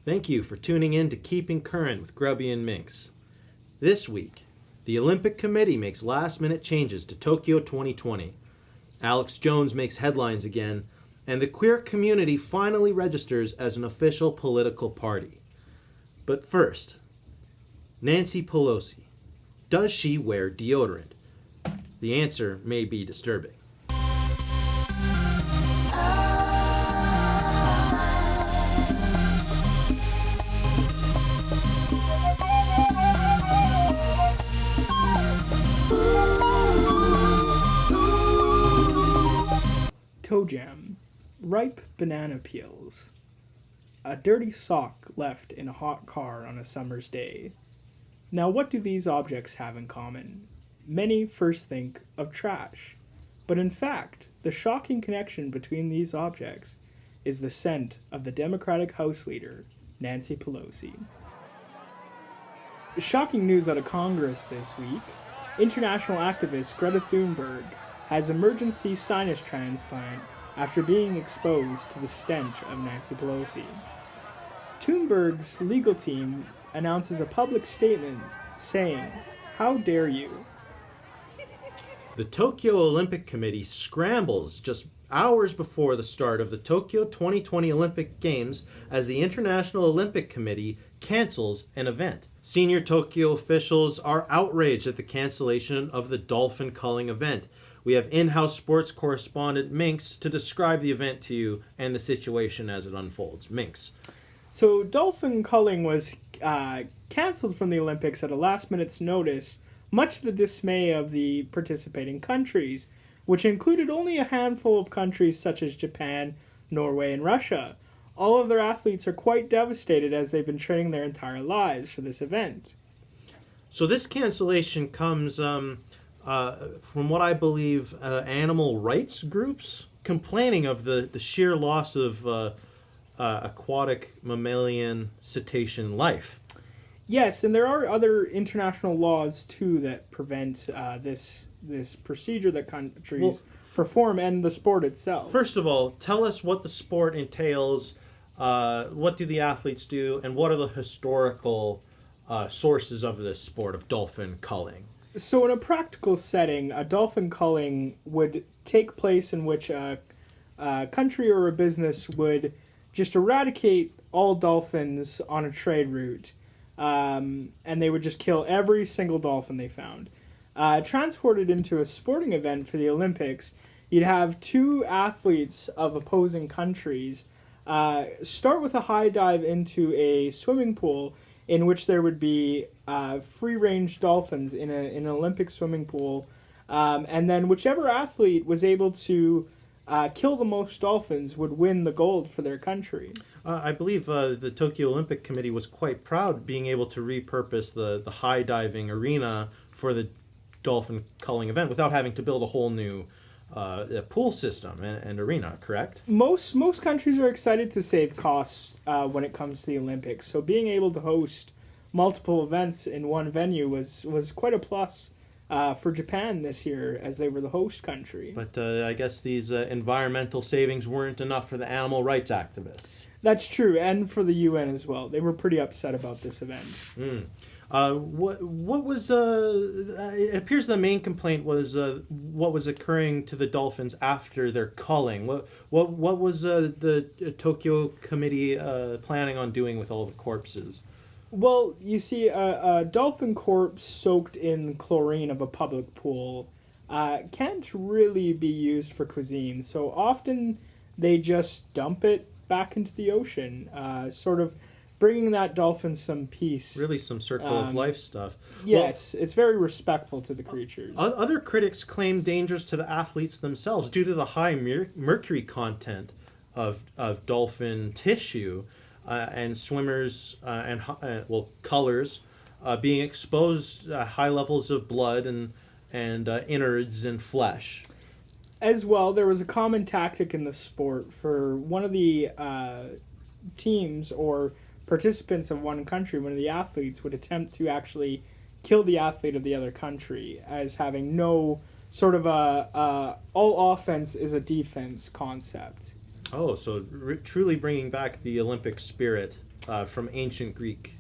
Thank you for tuning in to Keeping Current with Grubby and Minx. This week, the Olympic Committee makes last-minute changes to Tokyo 2020. Alex Jones makes headlines again, and the queer community finally registers as an official political party. But first, Nancy Pelosi. Does she wear deodorant? The answer may be disturbing. Toe jam, ripe banana peels, a dirty sock left in a hot car on a summer's day. Now, what do these objects have in common? Many first think of trash, but in fact, the shocking connection between these objects is the scent of the Democratic House Leader, Nancy Pelosi. Shocking news out of Congress this week. International activist Greta Thunberg has emergency sinus transplant after being exposed to the stench of Nancy Pelosi. Thunberg's legal team announces a public statement saying, "How dare you?" The Tokyo Olympic Committee scrambles just hours before the start of the Tokyo 2020 Olympic Games as the International Olympic Committee cancels an event. Senior Tokyo officials are outraged at the cancellation of the dolphin culling event. We have in-house sports correspondent Minx to describe the event to you and the situation as it unfolds. Minx. So dolphin culling was canceled from the Olympics at a last minute's notice, much to the dismay of the participating countries, which included only a handful of countries such as Japan, Norway, and Russia. All of their athletes are quite devastated as they've been training their entire lives for this event. So this cancellation comes from what I believe animal rights groups complaining of the sheer loss of aquatic mammalian cetacean life. Yes, and there are other international laws too that prevent this procedure that countries perform and the sport itself. First of all, tell us what the sport entails, what do the athletes do, and what are the historical sources of this sport of dolphin culling? So in a practical setting, a dolphin culling would take place in which a country or a business would just eradicate all dolphins on a trade route, and they would just kill every single dolphin they found. Transported into a sporting event for the Olympics, you'd have two athletes of opposing countries start with a high dive into a swimming pool in which there would be free-range dolphins in an Olympic swimming pool, and then whichever athlete was able to kill the most dolphins would win the gold for their country. I believe the Tokyo Olympic Committee was quite proud being able to repurpose the high diving arena for the dolphin culling event without having to build a whole new pool system and arena, correct? Most countries are excited to save costs when it comes to the Olympics, so being able to host multiple events in one venue was quite a plus for Japan this year as they were the host country. But I guess these environmental savings weren't enough for the animal rights activists. That's true, and for the UN as well. They were pretty upset about this event. What was it appears the main complaint was what was occurring to the dolphins after their culling. What was the Tokyo Committee planning on doing with all the corpses? Well, you see, a dolphin corpse soaked in chlorine of a public pool can't really be used for cuisine, so often they just dump it back into the ocean, sort of bringing that dolphin some peace. Really some circle of life stuff. Yes, it's very respectful to the creatures. Other critics claim dangers to the athletes themselves due to the high mercury content of dolphin tissue and swimmers colors being exposed high levels of blood and innards and flesh. As well, there was a common tactic in the sport for one of the teams or participants of one country, one of the athletes would attempt to actually kill the athlete of the other country as having no sort of all offense is a defense concept. Oh, so truly bringing back the Olympic spirit. from ancient Greek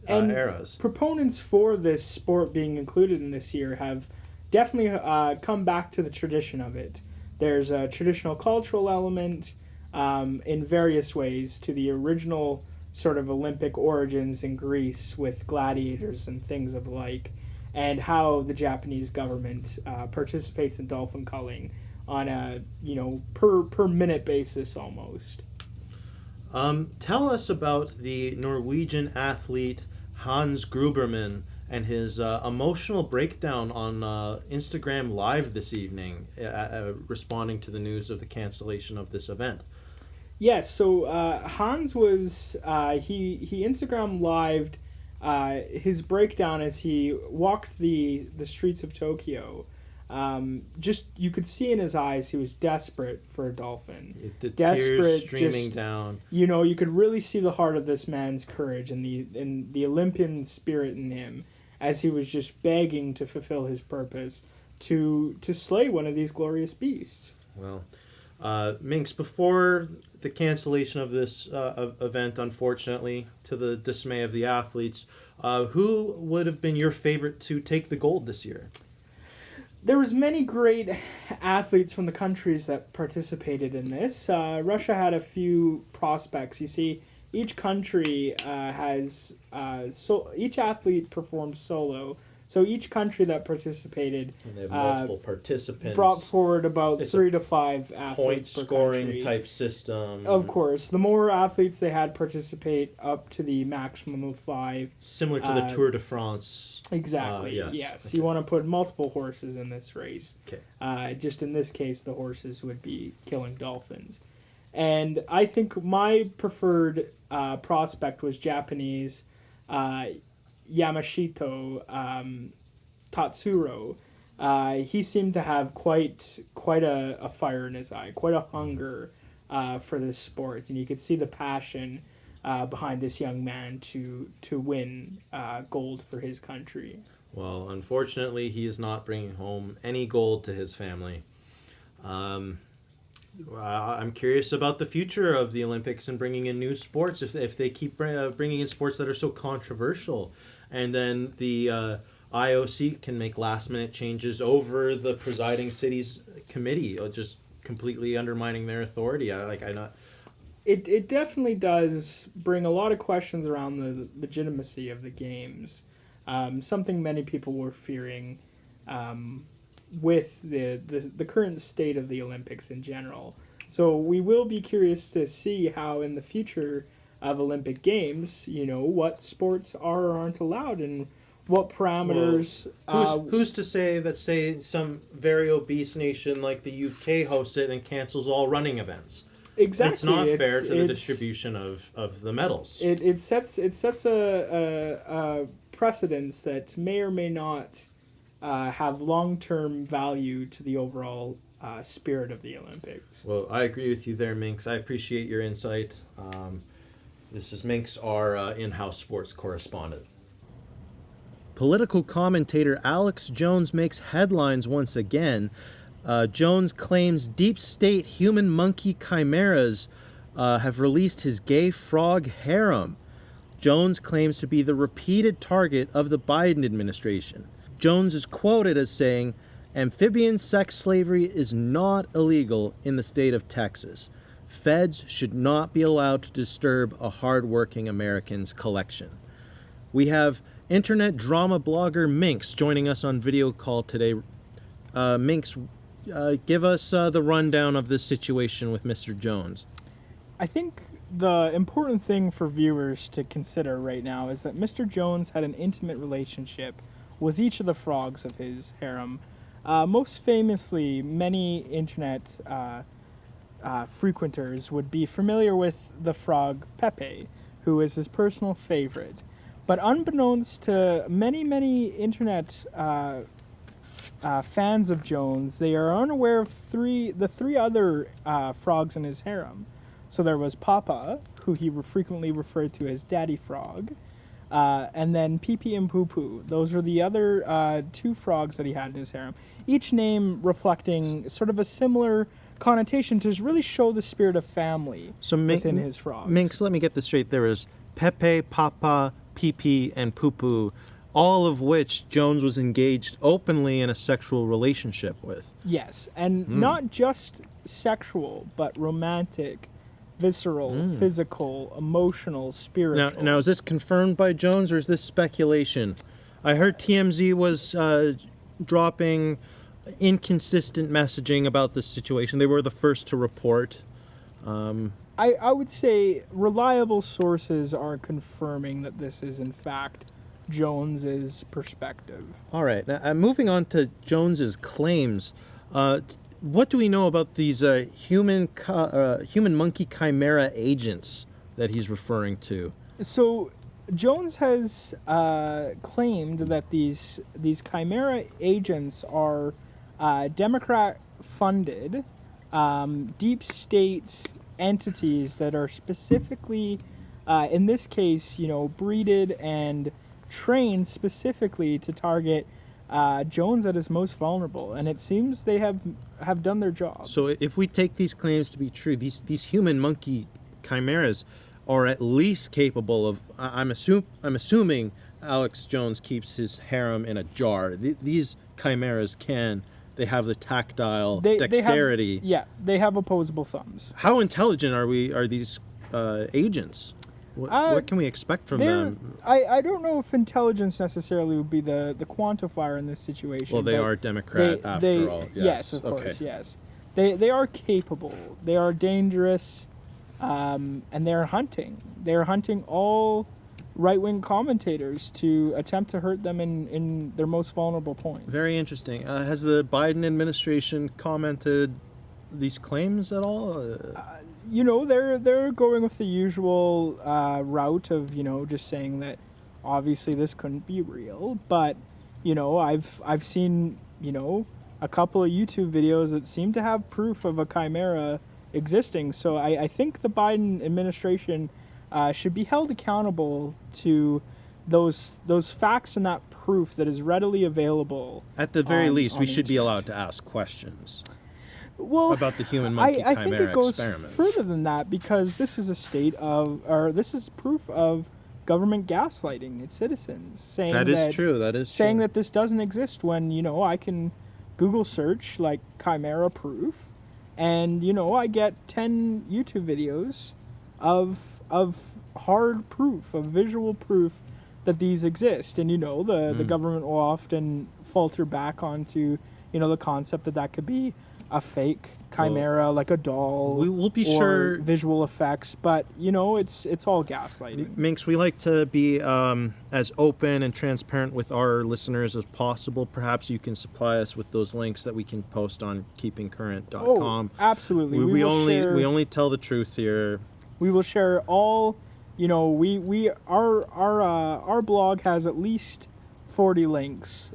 And eras. proponents for this sport being included in this year have definitely come back to the tradition of it. There's a traditional cultural element in various ways to the original sort of Olympic origins in Greece with gladiators and things of the like, and how the Japanese government participates in dolphin culling on a per minute basis almost. Tell us about the Norwegian athlete Hans Gruberman and his emotional breakdown on Instagram Live this evening, responding to the news of the cancellation of this event. Yes, so Hans was he Instagram lived his breakdown as he walked the streets of Tokyo. Just you could see in his eyes he was desperate for a dolphin. The Desperate, tears streaming just, down. You could really see the heart of this man's courage and the Olympian spirit in him as he was just begging to fulfill his purpose to slay one of these glorious beasts. Well, Minx, before the cancellation of this event, unfortunately, to the dismay of the athletes, who would have been your favorite to take the gold this year? There was many great athletes from the countries that participated in this. Russia had a few prospects. You see, each country has each athlete performed solo. So each country that participated And they have multiple participants. brought forward about It's 3 to 5 athletes Point per scoring country. type system. Of course, the more athletes they had participate up to the maximum of 5. Similar to the Tour de France. Exactly. Yes. Yes. Okay. You want to put multiple horses in this race. Okay. Just in this case, the horses would be killing dolphins. And I think my preferred prospect was Japanese Yamashito Tatsuro. He seemed to have quite a fire in his eye, quite a hunger for this sport, and you could see the passion behind this young man to win gold for his country. Well, unfortunately, he is not bringing home any gold to his family. I'm curious about the future of the Olympics and bringing in new sports. If they keep bringing in sports that are so controversial, and then the IOC can make last-minute changes over the presiding city's committee, just completely undermining their authority. It definitely does bring a lot of questions around the legitimacy of the games. Something many people were fearing with the current state of the Olympics in general. So we will be curious to see how in the future of Olympic Games, what sports are or aren't allowed and what parameters. Who's to say that, say, some very obese nation like the UK hosts it and cancels all running events? Exactly. It's not fair to the distribution of the medals. It sets a precedence that may or may not have long-term value to the overall spirit of the Olympics. Well, I agree with you there, Minx. I appreciate your insight. This is Minx, our in-house sports correspondent. Political commentator Alex Jones makes headlines once again. Jones claims deep state human monkey chimeras have released his gay frog harem. Jones claims to be the repeated target of the Biden administration. Jones is quoted as saying, "Amphibian sex slavery is not illegal in the state of Texas. Feds should not be allowed to disturb a hardworking American's collection." We have internet drama blogger Minx joining us on video call today. Minx, give us the rundown of this situation with Mr. Jones. I think the important thing for viewers to consider right now is that Mr. Jones had an intimate relationship with each of the frogs of his harem. Most famously, many internet frequenters would be familiar with the frog Pepe, who is his personal favorite. But unbeknownst to many internet fans of Jones, they are unaware of the three other frogs in his harem. So there was Papa, who he frequently referred to as Daddy Frog, and then Pee Pee and Poo Poo. Those were the other 2 frogs that he had in his harem. Each name reflecting sort of a similar connotation to really show the spirit of family within his frogs. Minx, let me get this straight. There was Pepe, Papa, Pee, and Poo, all of which Jones was engaged openly in a sexual relationship with. Yes, and not just sexual, but romantic, visceral, physical, emotional, spiritual. Now, is this confirmed by Jones or is this speculation? I heard TMZ was dropping inconsistent messaging about this situation. They were the first to report. I would say reliable sources are confirming that this is in fact Jones's perspective. All right. Now, moving on to Jones's claims. What do we know about these human monkey chimera agents that he's referring to? So Jones has claimed that these chimera agents are Democrat-funded deep state entities that are specifically, in this case, breeded and trained specifically to target Jones at his most vulnerable, and it seems they have done their job. So if we take these claims to be true, these human monkey chimeras are at least capable of. I'm assuming Alex Jones keeps his harem in a jar. These chimeras they have the tactile dexterity. They have opposable thumbs. How intelligent are these agents? What can we expect from them? I don't know if intelligence necessarily would be the quantifier in this situation. Well, they are Democrat after all. Yes, of course, yes. They are capable. They are dangerous, and they're hunting. They're hunting all right-wing commentators to attempt to hurt them in their most vulnerable points. Very interesting. Has the Biden administration commented these claims at all? They're going with the usual route of just saying that obviously this couldn't be real, but I've seen a couple of YouTube videos that seem to have proof of a chimera existing. So I think the Biden administration should be held accountable to those facts and that proof that is readily available. At the very least, we should be allowed to ask questions. Well, about the human monkey chimera experiment. I think it goes experiments. further than that, because this is this is proof of government gaslighting its citizens, saying that is true. Saying that this doesn't exist when I can Google search like chimera proof, and I get 10 YouTube videos of hard proof, of visual proof that these exist, and the government will often falter back onto the concept that could be a fake chimera, like a doll. We'll be or sure visual effects, but it's all gaslighting. Minx, we like to be as open and transparent with our listeners as possible. Perhaps you can supply us with those links that we can post on keepingcurrent.com. Oh, absolutely. We only tell the truth here. We will share all. Our blog has at least 40 links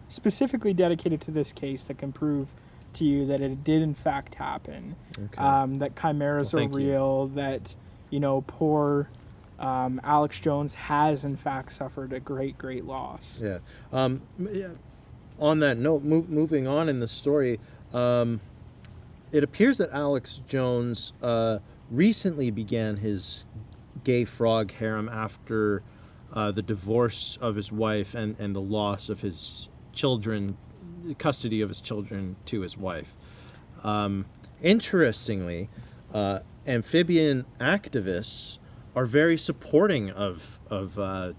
specifically dedicated to this case that can prove to you that it did in fact happen. Okay. That chimeras are real. That poor Alex Jones has in fact suffered a great loss. Yeah. On that note, moving on in the story, it appears that Alex Jones recently began his gay frog harem after the divorce of his wife and the loss of his children, custody of his children to his wife. Interestingly, amphibian activists are very supporting of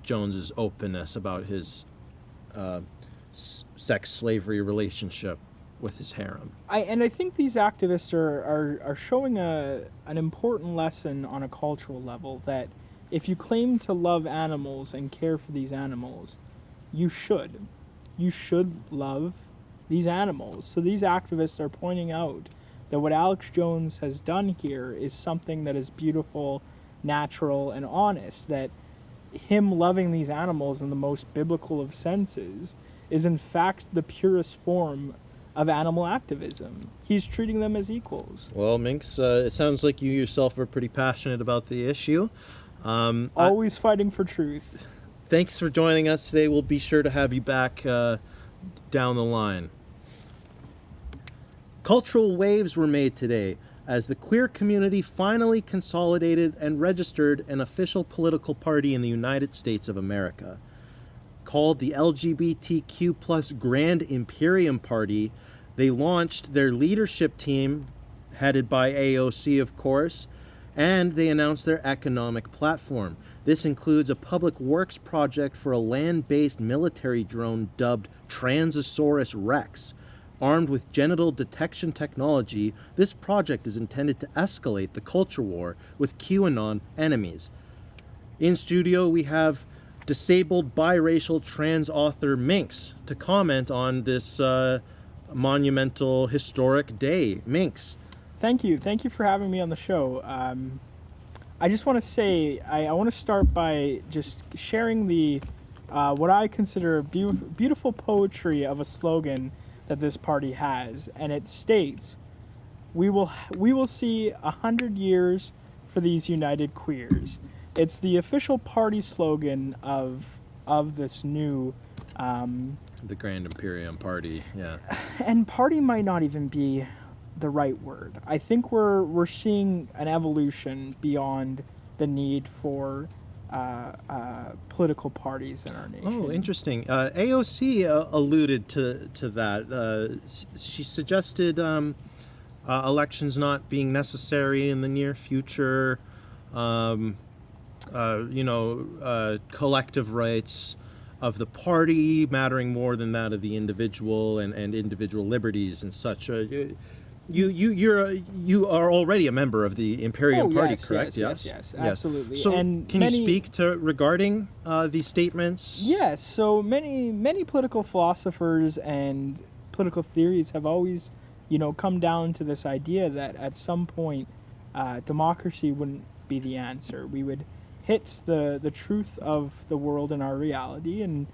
Jones's openness about his sex slavery relationship with his harem. I think these activists are showing an important lesson on a cultural level, that if you claim to love animals and care for these animals, you should love these animals. So these activists are pointing out that what Alex Jones has done here is something that is beautiful, natural, and honest, that him loving these animals in the most biblical of senses is in fact the purest form of animal activism. He's treating them as equals. Well, Minx, it sounds like you yourself are pretty passionate about the issue. Always fighting for truth. Thanks for joining us today. We'll be sure to have you back down the line. Cultural waves were made today. as the queer community finally consolidated and registered an official political party in the United States of America. Called the LGBTQ plus Grand Imperium Party, they launched their leadership team, headed by AOC, of course, and they announced their economic platform. This includes a public works project for a land-based military drone dubbed Transosaurus Rex. Armed with genital detection technology, this project is intended to escalate the culture war with QAnon enemies. In studio, we have disabled biracial trans author Minx to comment on this monumental historic day. Minx. Thank you for having me on the show. I just want to say I want to start by just sharing the what I consider beautiful poetry of a slogan that this party has, and it states, "We will see 100 years for these united queers." It's the official party slogan of this new The Grand Imperium Party, yeah. And party might not even be the right word. I think we're seeing an evolution beyond the need for political parties in our nation. Oh, interesting. AOC alluded to that. She suggested elections not being necessary in the near future. Collective rights of the party mattering more than that of the individual, and individual liberties and such. You are already a member of the Imperium Party, correct? Yes, absolutely. So, and can you speak to regarding these statements? Yes. So many political philosophers and political theories have always, come down to this idea that at some point, democracy wouldn't be the answer. We would hit the truth of the world and our reality, and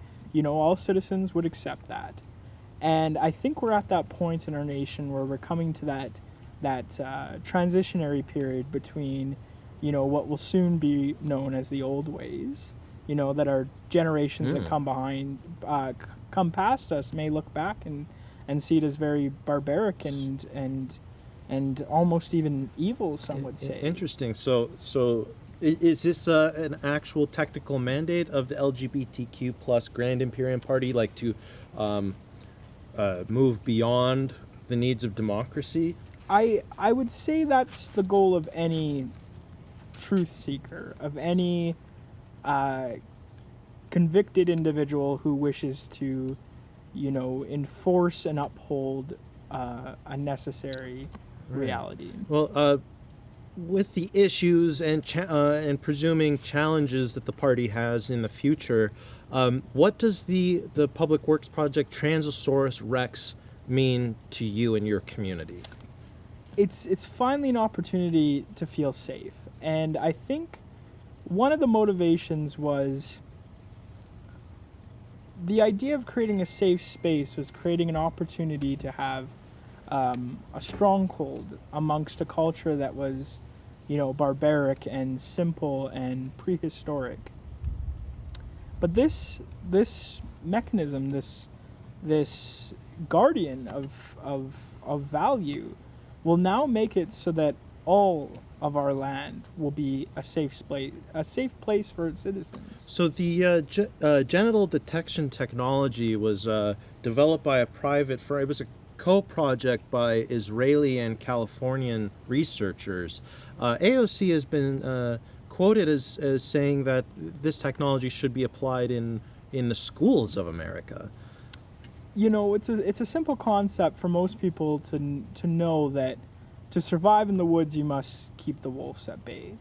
all citizens would accept that. And I think we're at that point in our nation where we're coming to that transitionary period between, what will soon be known as the old ways, that our generations that come past us may look back and see it as very barbaric and almost even evil, some would say. Interesting. So is this an actual technical mandate of the LGBTQ plus Grand Imperium Party, like to move beyond the needs of democracy? I would say that's the goal of any truth seeker, of any convicted individual who wishes to, enforce and uphold a necessary reality. Well, with the issues and presuming challenges that the party has in the future, what does the Public Works Project Transosaurus Rex mean to you and your community? It's finally an opportunity to feel safe. And I think one of the motivations was the idea of creating a safe space was creating an opportunity to have a stronghold amongst a culture that was, barbaric and simple and prehistoric. But this mechanism, this guardian of value, will now make it so that all of our land will be a safe place for its citizens. So the genital detection technology was developed by a private firm. It was a co-project by Israeli and Californian researchers. AOC has been quoted as saying that this technology should be applied in the schools of America. It's a simple concept for most people to know that to survive in the woods you must keep the wolves at bay.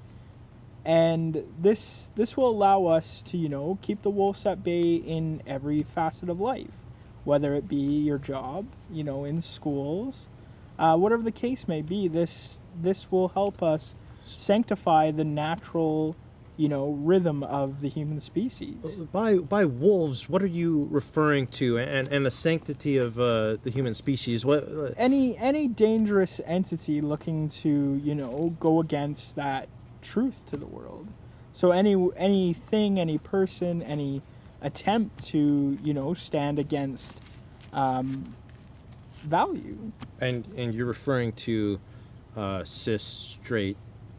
And this will allow us to, keep the wolves at bay in every facet of life, whether it be your job, in schools, whatever the case may be. This will help us sanctify the natural, rhythm of the human species. By wolves, what are you referring to? And the sanctity of the human species? What? Any dangerous entity looking to, go against that truth to the world. So anything, any person, any attempt to, stand against value. And you're referring to cis, straight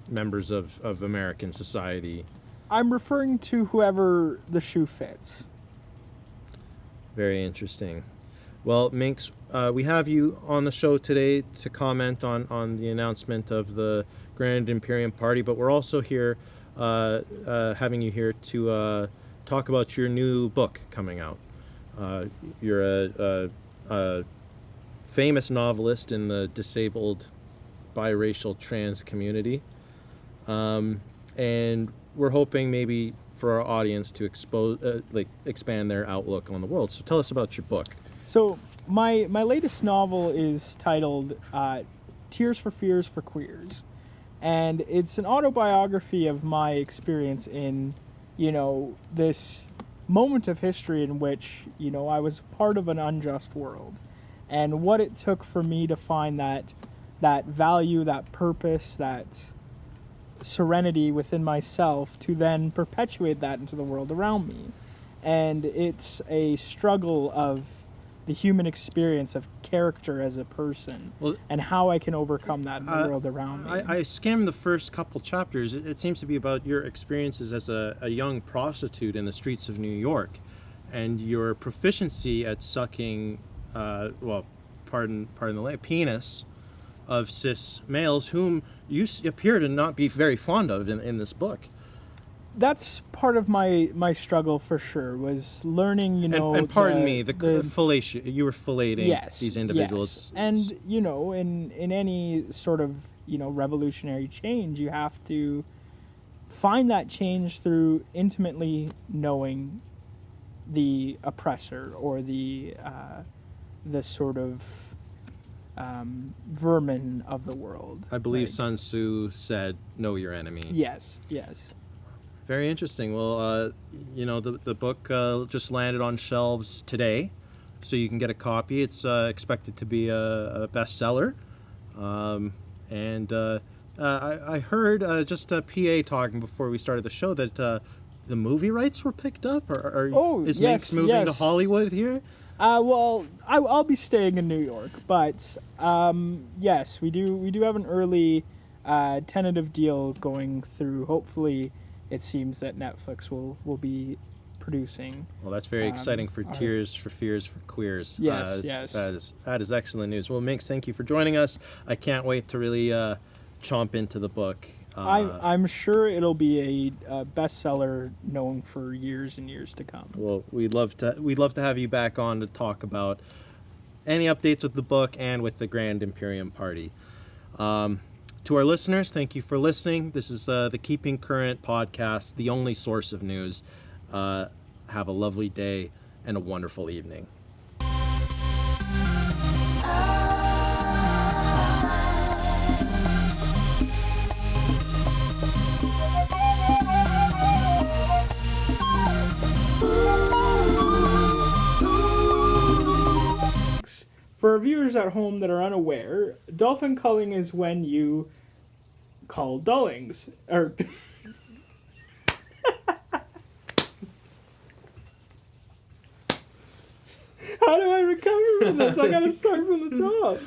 members of American society. I'm referring to whoever the shoe fits. Very interesting. Well, Minx, we have you on the show today to comment on the announcement of the Grand Imperium Party, but we're also here having you here to talk about your new book coming out. You're a famous novelist in the disabled, biracial, trans community, and we're hoping maybe for our audience to expand their outlook on the world. So tell us about your book. So my latest novel is titled Tears for Fears for Queers, and it's an autobiography of my experience in, this moment of history in which, I was part of an unjust world, and what it took for me to find that value, that purpose, that serenity within myself to then perpetuate that into the world around me. And it's a struggle of the human experience of character as a person, and how I can overcome that in the world around me. I skimmed the first couple chapters. It seems to be about your experiences as a young prostitute in the streets of New York, and your proficiency at sucking, pardon the lay, penis of cis males whom you appear to not be very fond of in this book. That's part of my struggle for sure, was learning, And pardon me, the fellation, you were fellating these individuals. Yes. And, in any sort of, revolutionary change, you have to find that change through intimately knowing the oppressor or the sort of vermin of the world. I believe Sun Tzu said, "Know your enemy." Yes. Very interesting. Well, the book just landed on shelves today, so you can get a copy. It's expected to be a bestseller. I heard just a PA talking before we started the show that the movie rights were picked up. Is Minx moving to Hollywood here? Well, I'll be staying in New York, but yes, we do have an early tentative deal going through. Hopefully, it seems that Netflix will be producing. Well, that's very exciting for Tears for Fears for Queers. Yes. That is excellent news. Well, Minx, thank you for joining us. I can't wait to really chomp into the book. I'm sure it'll be a bestseller known for years and years to come. Well, we'd love to have you back on to talk about any updates with the book and with the Grand Imperium Party. To our listeners, thank you for listening. This is the Keeping Current podcast, the only source of news. Have a lovely day and a wonderful evening. For our viewers at home that are unaware, dolphin culling is when you cull dullings. Or how do I recover from this? I gotta start from the top.